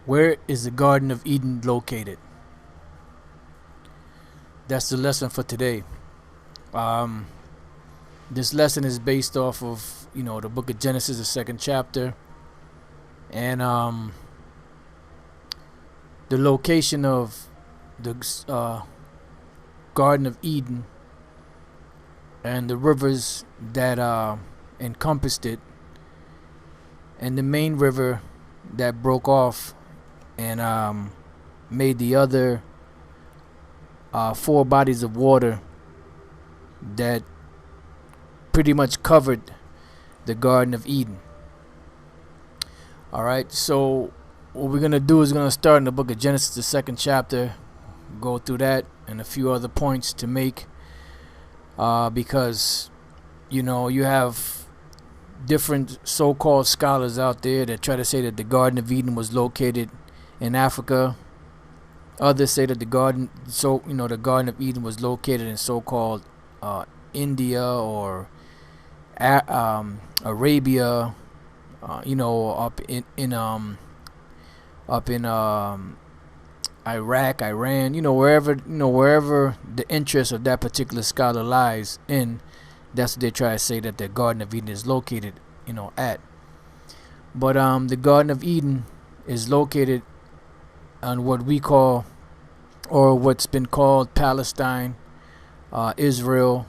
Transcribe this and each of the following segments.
Where is the Garden of Eden located? That's the lesson for today. Um, this lesson is based off of the book of Genesis, the second chapter, and the location of the Garden of Eden and the rivers that encompassed it, and the main river that broke off and made the other four bodies of water that pretty much covered the Garden of Eden. Alright, so what we're going to do is going to start in the book of Genesis, the second chapter, go through that and a few other points to make, because you have different so-called scholars out there that try to say that the Garden of Eden was located in Africa. Others say that the Garden of Eden was located in so-called India or Arabia, up in Iraq, Iran, wherever the interest of that particular scholar lies in. That's what they try to say that the Garden of Eden is located, at. But the Garden of Eden is located on what we call, or what's been called, Palestine, Israel,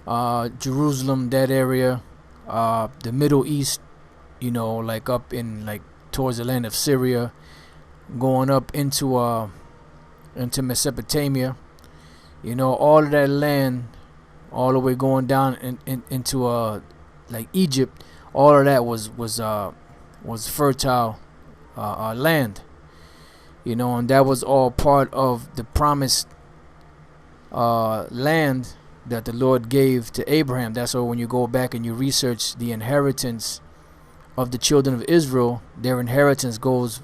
Jerusalem, that area, the Middle East, like up in towards the land of Syria, going up into Mesopotamia, all of that land, all the way going down into Egypt. All of that was fertile land, and that was all part of the promised land that the Lord gave to Abraham. That's why when you go back and you research the inheritance of the children of Israel, their inheritance goes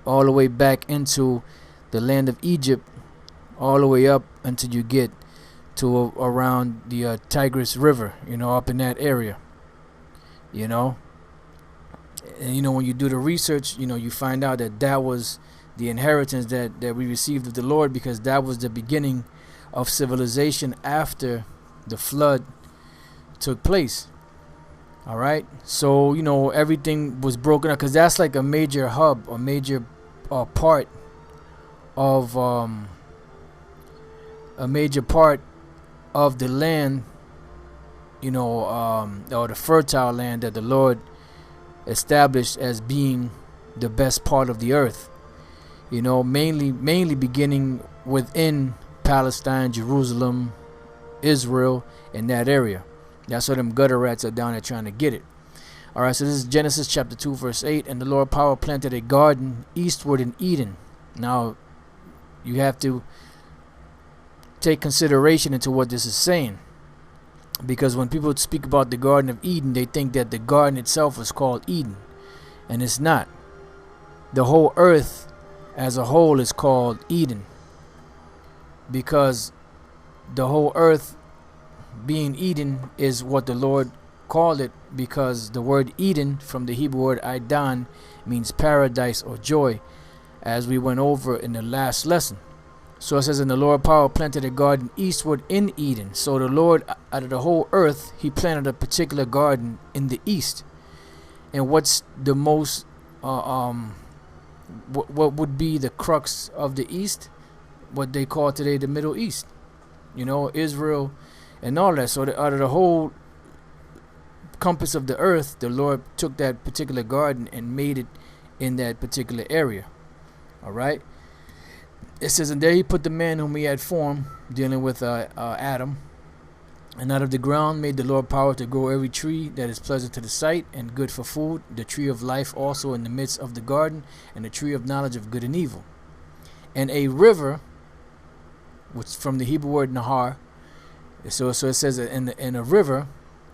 all the way back into the land of Egypt, all the way up until you get to around the Tigris River, up in that area, and when you do the research, you find out that was the inheritance that we received of the Lord, because that was the beginning of civilization after the flood took place. All right, so everything was broken up, because that's like a major hub, a major part of the land, or the fertile land that the Lord established as being the best part of the earth. Mainly beginning within Palestine, Jerusalem, Israel, in that area. That's where them gutter rats are down there trying to get it. Alright, so this is Genesis chapter 2 verse 8. And the Lord power planted a garden eastward in Eden. Now, you have to take consideration into what this is saying, because when people speak about the Garden of Eden, they think that the garden itself is called Eden, and it's not. The whole earth as a whole is called Eden, because the whole earth being Eden is what the Lord called it, because the word Eden from the Hebrew word Aidan means paradise or joy, as we went over in the last lesson. So it says, and the Lord power planted a garden eastward in Eden. So the Lord, out of the whole earth, he planted a particular garden in the east. And what's the most what would be the crux of the east? What they call today the Middle East, Israel and all that. So out of the whole compass of the earth, the Lord took that particular garden and made it in that particular area. All right. It says, and there he put the man whom he had formed, dealing with Adam. And out of the ground made the Lord power to grow every tree that is pleasant to the sight and good for food, the tree of life also in the midst of the garden, and the tree of knowledge of good and evil. And a river, which from the Hebrew word Nahar, so it says that in a river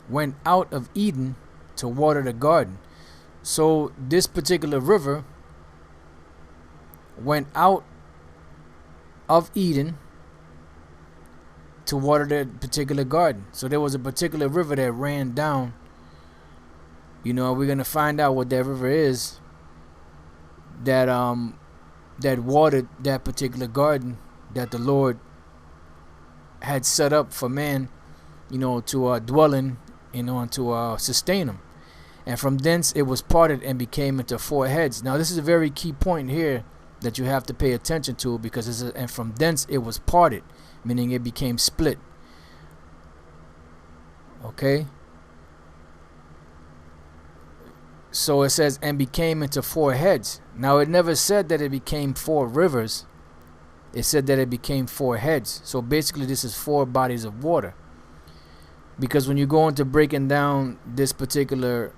went out of Eden to water the garden. So this particular river went out of Eden to water that particular garden. So there was a particular river that ran down. We're going to find out what that river is that that watered that particular garden that the Lord had set up for man, to dwell in, and to sustain him. And from thence it was parted and became into four heads. Now this is a very key point here that you have to pay attention to, because and from thence it was parted, meaning it became split. Okay. So it says, and became into four heads. Now it never said that it became four rivers. It said that it became four heads. So basically this is four bodies of water. Because when you go into breaking down this particular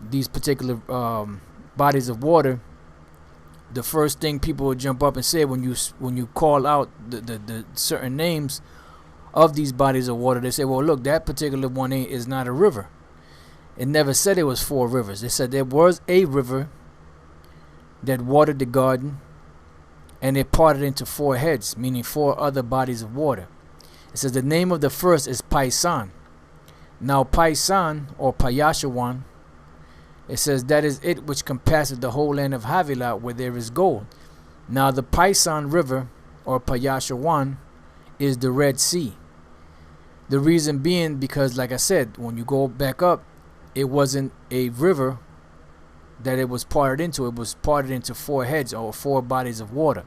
these particular bodies of water, the first thing people would jump up and say when you call out the certain names of these bodies of water, they say, well, look, that particular one is not a river. It never said it was four rivers. It said there was a river that watered the garden, and it parted into four heads, meaning four other bodies of water. It says the name of the first is Paisan. Now Paisan, or Payashawan, it says that is it which compasseth the whole land of Havilah, where there is gold. Now the Paisan river, or Payashawan, is the Red Sea. The reason being because, like I said, when you go back up, it wasn't a river that it was parted into. It was parted into four heads, or four bodies of water.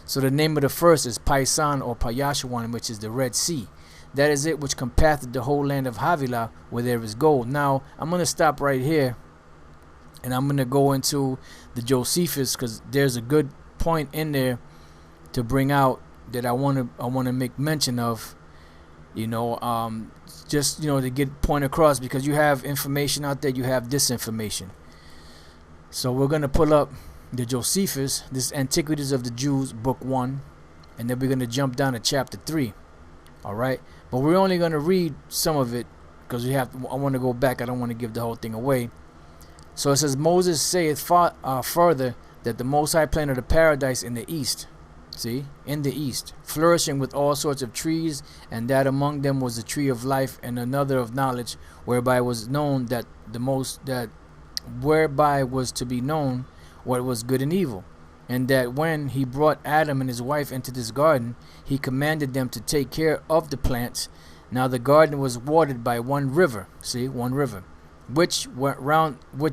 So the name of the first is Paisan, or Payashawan, which is the Red Sea. That is it which compasseth the whole land of Havilah, where there is gold. Now I'm going to stop right here, and I'm going to go into the Josephus, because there's a good point in there to bring out that I want to make mention of. Just to get point across, because you have information out there, you have disinformation. So we're going to pull up the Josephus, this Antiquities of the Jews, book 1, and then we're going to jump down to chapter 3. All right, but we're only going to read some of it, because I want to go back. I don't want to give the whole thing away. So it says, Moses saith further that the Most High planted a paradise in the east. See, in the east, flourishing with all sorts of trees, and that among them was the tree of life, and another of knowledge, whereby was known whereby was to be known what was good and evil. And that when he brought Adam and his wife into this garden, he commanded them to take care of the plants. Now the garden was watered by one river, one river, which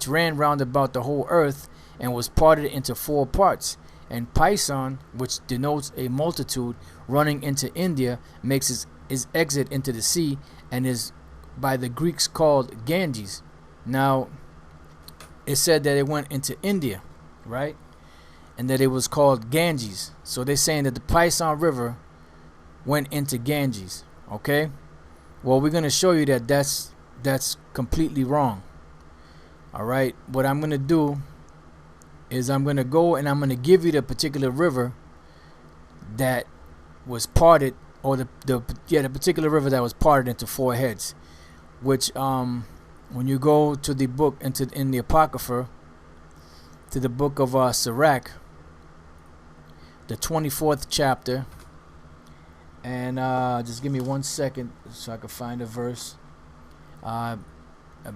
ran round about the whole earth, and was parted into four parts. And Paisan, which denotes a multitude running into India, makes his exit into the sea, and is by the Greeks called Ganges. Now, it said that it went into India, right? And that it was called Ganges. So they're saying that the Paisan River went into Ganges, okay? Well, we're going to show you that that's completely wrong. All right? What I'm going to do is I'm going to go and I'm going to give you the particular river that was parted, or the particular river that was parted into four heads, which when you go to the book in the Apocrypha, to the book of Sirach, the 24th chapter, and just give me 1 second so I can find a verse. I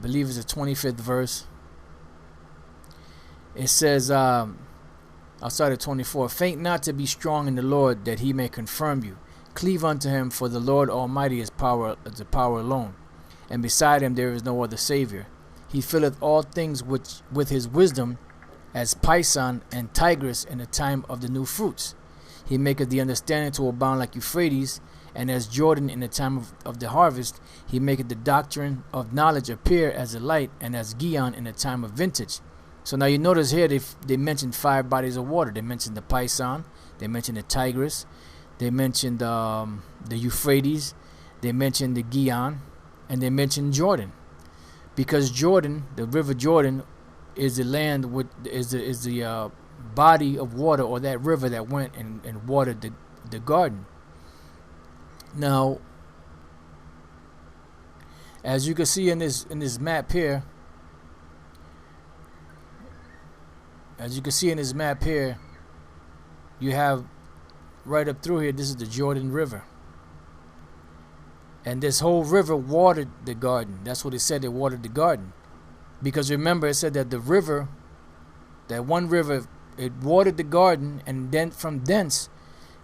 believe it's the 25th verse. It says, I'll start at 24. Faint not to be strong in the Lord, that he may confirm you. Cleave unto him, for the Lord Almighty is the power alone, and beside him there is no other Savior. He filleth all things with his wisdom, as Paisan and Tigris in the time of the new fruits. He maketh the understanding to abound like Euphrates, and as Jordan in the time of the harvest. He maketh the doctrine of knowledge appear as a light, and as Gihon in the time of vintage. So now you notice here they mentioned five bodies of water. They mentioned the Paisan, they mentioned the Tigris, they mentioned the Euphrates, they mentioned the Gihon, and they mentioned Jordan. Because Jordan, the river Jordan, is the land is the body of water, or that river that went and watered the garden. Now, as you can see in this map here, you have right up through here, this is the Jordan River. And this whole river watered the garden. That's what it said, it watered the garden. Because remember, it said that the river, that one river, it watered the garden, and then from thence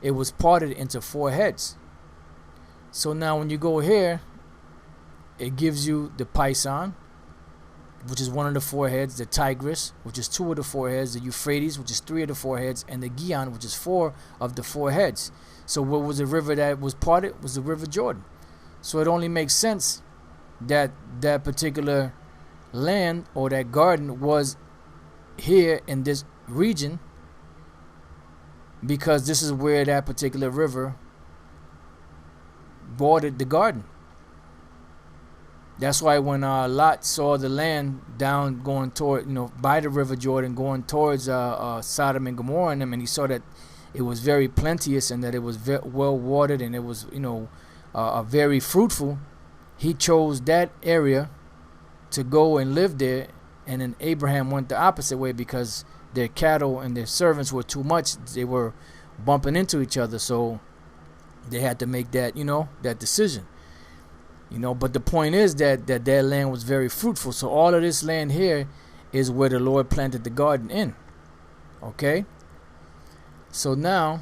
it was parted into four heads. So now when you go here, it gives you the Pison, which is one of the four heads, the Tigris, which is two of the four heads, the Euphrates, which is three of the four heads, and the Gihon, which is four of the four heads. So what was the river that was parted? It was the River Jordan. So it only makes sense that that particular land or that garden was here in this region, because this is where that particular river bordered the garden. That's why when Lot saw the land down going toward, by the River Jordan, going towards Sodom and Gomorrah, and he saw that it was very plenteous and that it was well watered and it was, very fruitful, he chose that area to go and live there. And then Abraham went the opposite way because their cattle and their servants were too much. They were bumping into each other, so they had to make that, that decision. But the point is that land was very fruitful. So all of this land here is where the Lord planted the garden in. Okay? So now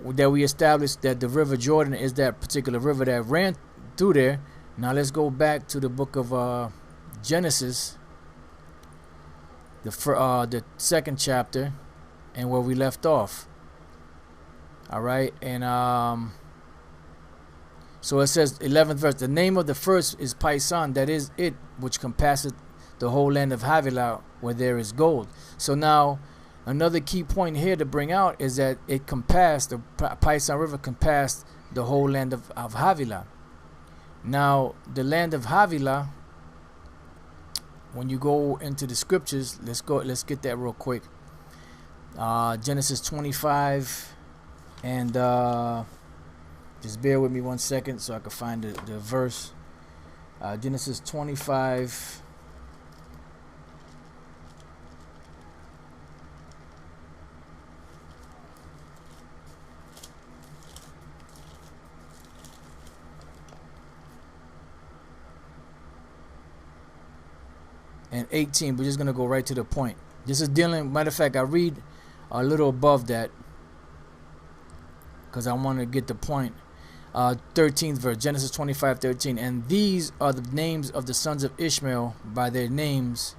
that we established that the River Jordan is that particular river that ran through there, now let's go back to the book of Genesis, the second chapter, and where we left off. All right, and so it says, 11th verse, the name of the first is Pison, that is it, which compasseth the whole land of Havilah, where there is gold. So now, another key point here to bring out is that it compassed, the Pison River compassed the whole land of Havilah. Now, the land of Havilah, when you go into the scriptures, let's get that real quick. Genesis 25, and just bear with me 1 second so I can find the verse. Genesis 25. And 18, we're just going to go right to the point. This is dealing, matter of fact, I read a little above that because I want to get the point. 13th verse, Genesis 25:13. And these are the names of the sons of Ishmael by their names.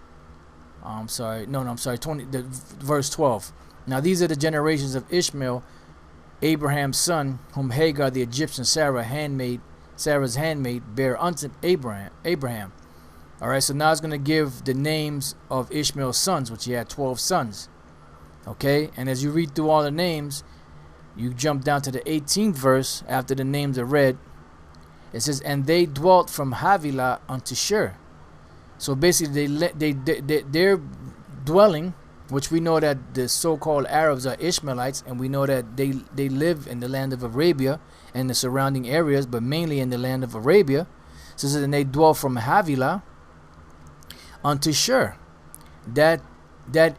I'm sorry. 20, verse 12. Now these are the generations of Ishmael, Abraham's son, whom Hagar the Egyptian, Sarah's handmaid, bare unto Abraham. All right, so now it's going to give the names of Ishmael's sons, which he had 12 sons. Okay, and as you read through all the names, you jump down to the 18th verse after the names are read. It says, and they dwelt from Havilah unto Shur. So basically, their dwelling, which we know that the so-called Arabs are Ishmaelites, and we know that they live in the land of Arabia and the surrounding areas, but mainly in the land of Arabia. So it says, and they dwell from Havilah unto Shur, that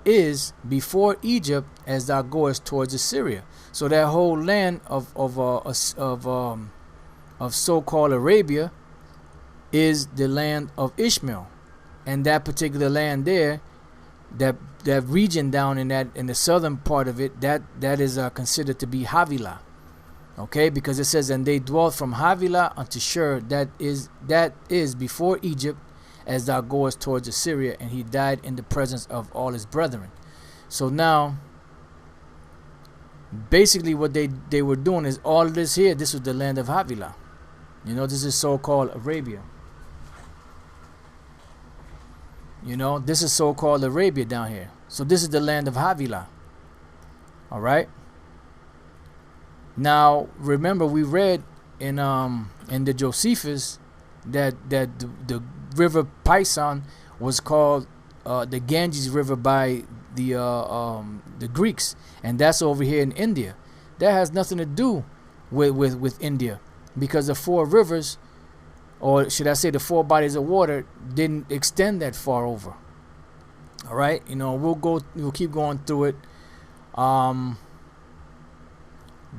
is before Egypt, as thou goest towards Assyria. So that whole land of so-called Arabia is the land of Ishmael, and that particular land there, that region down in the southern part of it, that is considered to be Havilah. Okay, because it says, and they dwelt from Havilah unto Shur, that is before Egypt, as thou goest towards Assyria, and he died in the presence of all his brethren. So now, basically what they were doing is all this here, this was the land of Havilah. This is so-called Arabia. This is so-called Arabia down here. So this is the land of Havilah. All right. Now, remember, we read in the Josephus that the river Pison was called the Ganges River by the Greeks, and that's over here in India. That has nothing to do with India, because the four rivers, or should I say the four bodies of water, didn't extend that far over. All right, we'll keep going through it.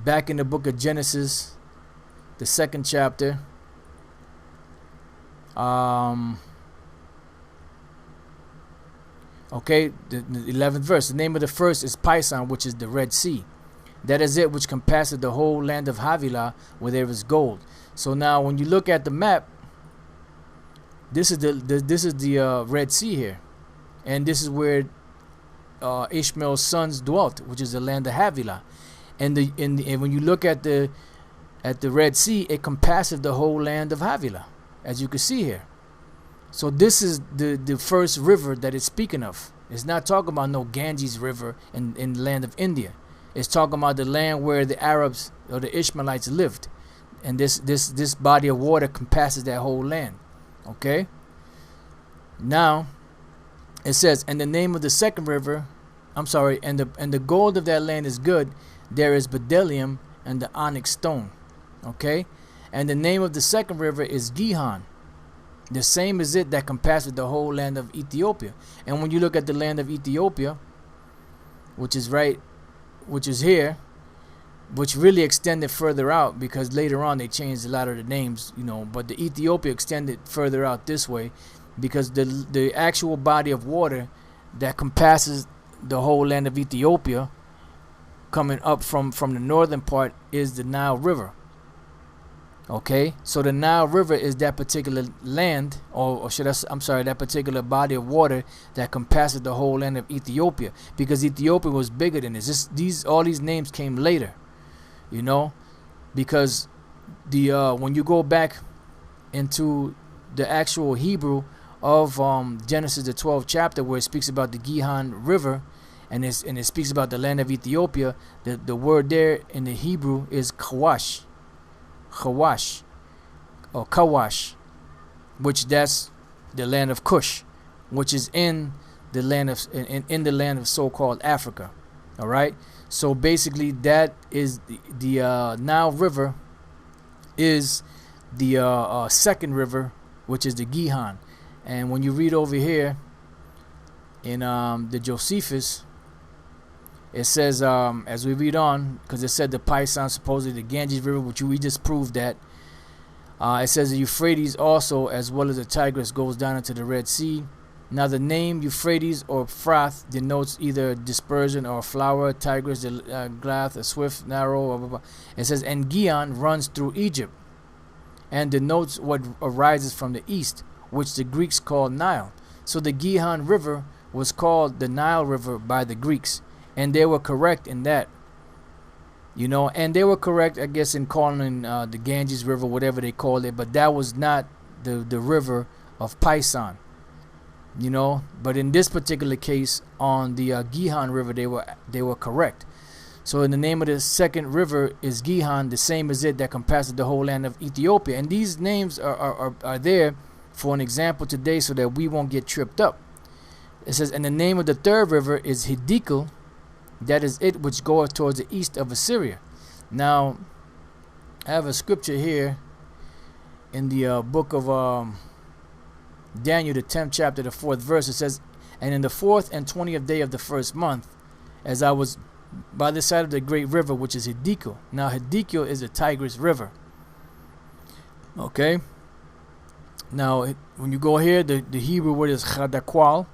Back in the book of Genesis, the second chapter. Okay, the 11th verse. The name of the first is Pison, which is the Red Sea. That is it which compasseth the whole land of Havilah, where there is gold. So now, when you look at the map, this is the Red Sea here, and this is where Ishmael's sons dwelt, which is the land of Havilah. And when you look at the Red Sea, it compasseth the whole land of Havilah, as you can see here. So this is the first river that it's speaking of. It's not talking about no Ganges River in the land of India. It's talking about the land where the Arabs or the Ishmaelites lived. And this body of water compasses that whole land. Okay? Now, it says, and the name of the second river, and the gold of that land is good. There is bdellium and the onyx stone. Okay? And the name of the second river is Gihon. The same is it that compasses the whole land of Ethiopia. And when you look at the land of Ethiopia, which is here, which really extended further out, because later on they changed a lot of the names, but the Ethiopia extended further out this way, because the actual body of water that compasses the whole land of Ethiopia, coming up from the northern part, is the Nile River. Okay, so the Nile River is that particular land, that particular body of water that compasses the whole land of Ethiopia, because Ethiopia was bigger than this. All these names came later, because when you go back into the actual Hebrew of Genesis, the 12th chapter, where it speaks about the Gihon River, and it speaks about the land of Ethiopia, the word there in the Hebrew is Kawash, or Kawash, which that's the land of Cush, which is in the land of so-called Africa. All right, so basically that is the Nile River is the second river, which is the Gihon. And when you read over here in the Josephus, it says, as we read on, because it said the Pison, supposedly the Ganges River, which we just proved that. It says the Euphrates also, as well as the Tigris, goes down into the Red Sea. Now the name Euphrates or Phrath denotes either dispersion or flower. Tigris, the glath, a swift, narrow, blah, blah, blah. It says, and Gihon runs through Egypt, and denotes what arises from the east, which the Greeks call Nile. So the Gihon River was called the Nile River by the Greeks. And they were correct in that, and they were correct, I guess, in calling the Ganges River, whatever they called it, but that was not the river of Pison, But in this particular case, on the Gihon River, they were correct. So in the name of the second river is Gihon, the same as it that compasses the whole land of Ethiopia. And these names are there for an example today, so that we won't get tripped up. It says, and the name of the third river is Hiddekel. That is it which goeth towards the east of Assyria. Now, I have a scripture here in the book of Daniel, the 10th chapter, the 4th verse. It says, and in the 4th and 20th day of the first month, as I was by the side of the great river, which is Hiddekel. Now, Hiddekel is the Tigris River. Okay. Now, when you go here, the Hebrew word is Chadakwal.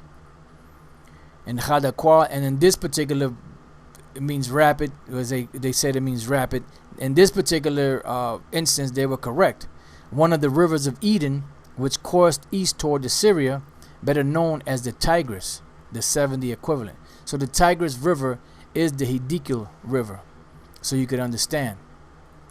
And Chadakwal, and in this particular, it means rapid, as they said it means rapid. In this particular instance, they were correct. One of the rivers of Eden, which coursed east toward Assyria, better known as the Tigris, the 70 equivalent. So the Tigris River is the Hiddekel River, so you could understand.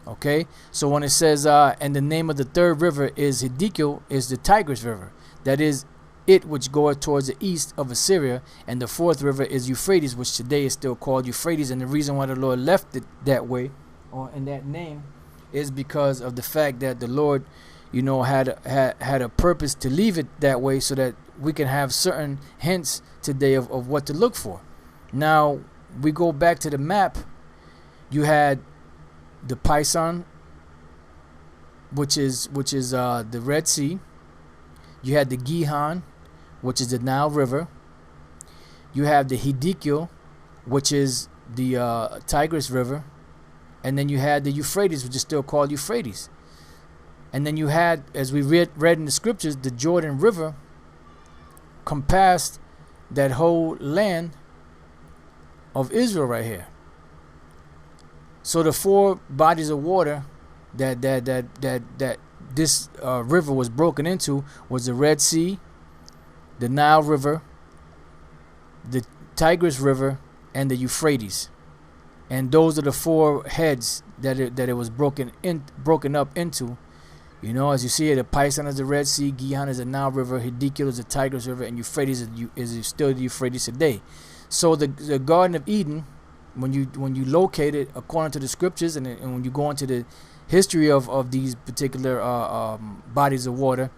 Okay, so when it says, and the name of the third river is Hiddekel, is the Tigris River. That is it which goeth towards the east of Assyria, and the fourth river is Euphrates, which today is still called Euphrates. And the reason why the Lord left it that way, or in that name, is because of the fact that the Lord, had a purpose to leave it that way, so that we can have certain hints today of what to look for. Now we go back to the map. You had the Pison, which is the Red Sea. You had the Gihon, which is the Nile River. You have the Hiddekel, which is the Tigris River. And then you had the Euphrates, which is still called Euphrates. And then you had, as we read in the scriptures, the Jordan River compassed that whole land of Israel right here. So the four bodies of water that this river was broken into was the Red Sea, the Nile River, the Tigris River, and the Euphrates. And those are the four heads that it was broken up into. You know, as you see it, the Pison is the Red Sea, Gihon is the Nile River, Hiddekel is the Tigris River, and Euphrates is still the Euphrates today. So the Garden of Eden, when you locate it according to the scriptures, and when you go into the history of these particular bodies of water,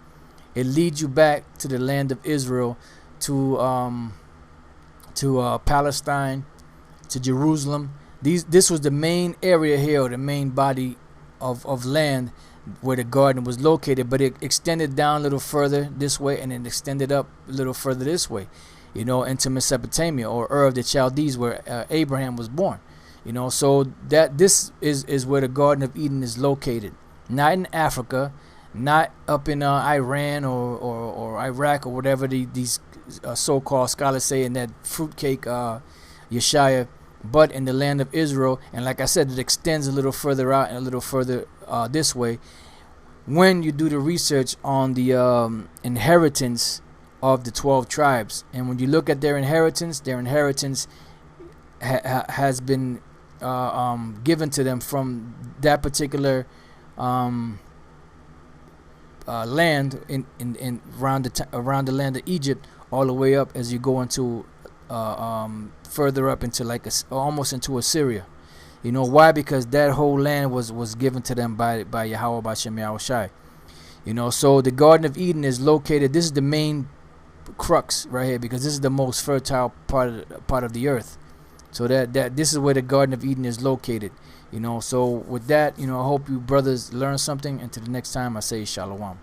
it leads you back to the land of Israel, to Palestine, to Jerusalem. This was the main area here, or the main body of land where the garden was located, but it extended down a little further this way, and then extended up a little further this way, you know, into Mesopotamia, or Ur of the Chaldees, where Abraham was born. You know, so that this is where the Garden of Eden is located, not in Africa, not up in Iran or Iraq, or whatever these so-called scholars say in that fruitcake Yeshaya, but in the land of Israel. And like I said, it extends a little further out and a little further this way. When you do the research on the inheritance of the 12 tribes, and when you look at their inheritance has been given to them from that particular land in around the land of Egypt, all the way up as you go into further up into almost into Assyria. You know why? Because that whole land was given to them by Yahweh B'Shem Yahushai. You know, so the Garden of Eden is located. This is the main crux right here, because this is the most fertile part of the earth. So that this is where the Garden of Eden is located. You know, so with that, you know, I hope you brothers learn something. Until the next time, I say Shalom.